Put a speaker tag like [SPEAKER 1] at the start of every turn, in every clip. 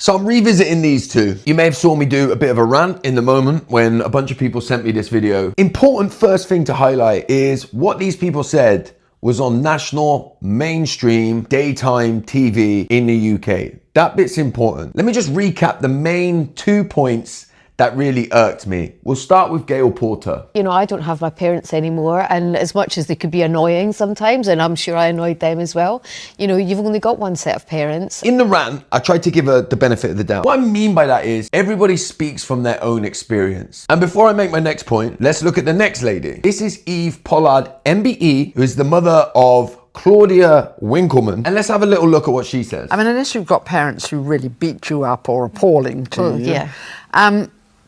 [SPEAKER 1] So I'm revisiting these two. You may have saw me do a bit of a rant in the moment when a bunch of people sent me this video. Important first thing to highlight is what these people said was on national, mainstream, daytime TV in the UK. That bit's important. Let me just recap the main 2 points that really irked me. We'll start with Gayle Porter.
[SPEAKER 2] You know, I don't have my parents anymore, and as much as they could be annoying sometimes, and I'm sure I annoyed them as well, you know, you've only got one set of parents.
[SPEAKER 1] In the rant, I tried to give her the benefit of the doubt. What I mean by that is everybody speaks from their own experience. And before I make my next point, let's look at the next lady. This is Eve Pollard, MBE, who is the mother of Claudia Winkleman. And let's have a little look at what she says.
[SPEAKER 3] I mean, unless you've got parents who really beat you up or appalling to you.
[SPEAKER 2] Yeah.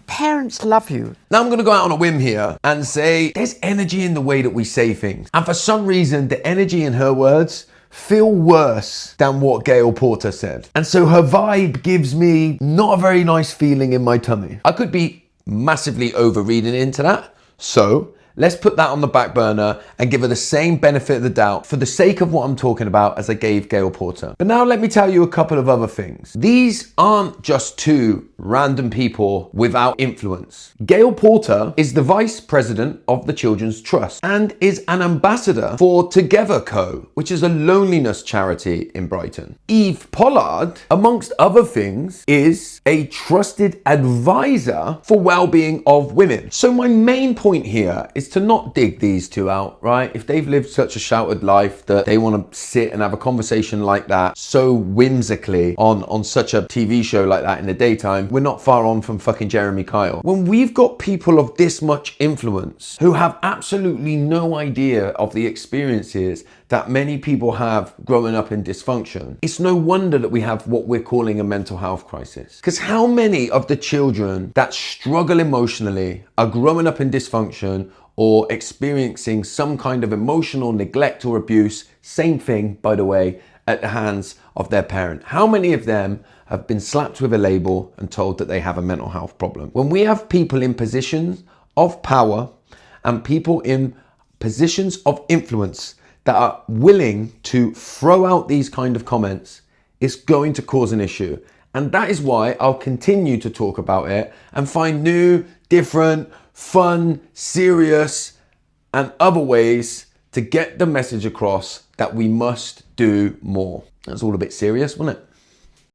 [SPEAKER 3] Parents love you.
[SPEAKER 1] Now I'm gonna go out on a whim here and say there's energy in the way that we say things. And for some reason, the energy in her words feel worse than what Gayle Porter said. And so her vibe gives me not a very nice feeling in my tummy. I could be massively overreading into that. So let's put that on the back burner and give her the same benefit of the doubt for the sake of what I'm talking about as I gave Gayle Porter. But now let me tell you a couple of other things. These aren't just two random people without influence. Gayle Porter is the vice president of the Children's Trust and is an ambassador for Together Co, which is a loneliness charity in Brighton. Eve Pollard, amongst other things, is a trusted advisor for well-being of women. So my main point here is to not dig these two out, right? If they've lived such a sheltered life that they want to sit and have a conversation like that so whimsically on such a TV show like that in the daytime, we're not far on from fucking Jeremy Kyle. When we've got people of this much influence who have absolutely no idea of the experiences that many people have growing up in dysfunction, it's no wonder that we have what we're calling a mental health crisis. Because how many of the children that struggle emotionally are growing up in dysfunction or experiencing some kind of emotional neglect or abuse, same thing, by the way, at the hands of their parent? How many of them have been slapped with a label and told that they have a mental health problem? When we have people in positions of power and people in positions of influence that are willing to throw out these kind of comments, it's going to cause an issue. And that is why I'll continue to talk about it and find new, different, fun, serious, and other ways to get the message across that we must do more. That's all a bit serious, wasn't it?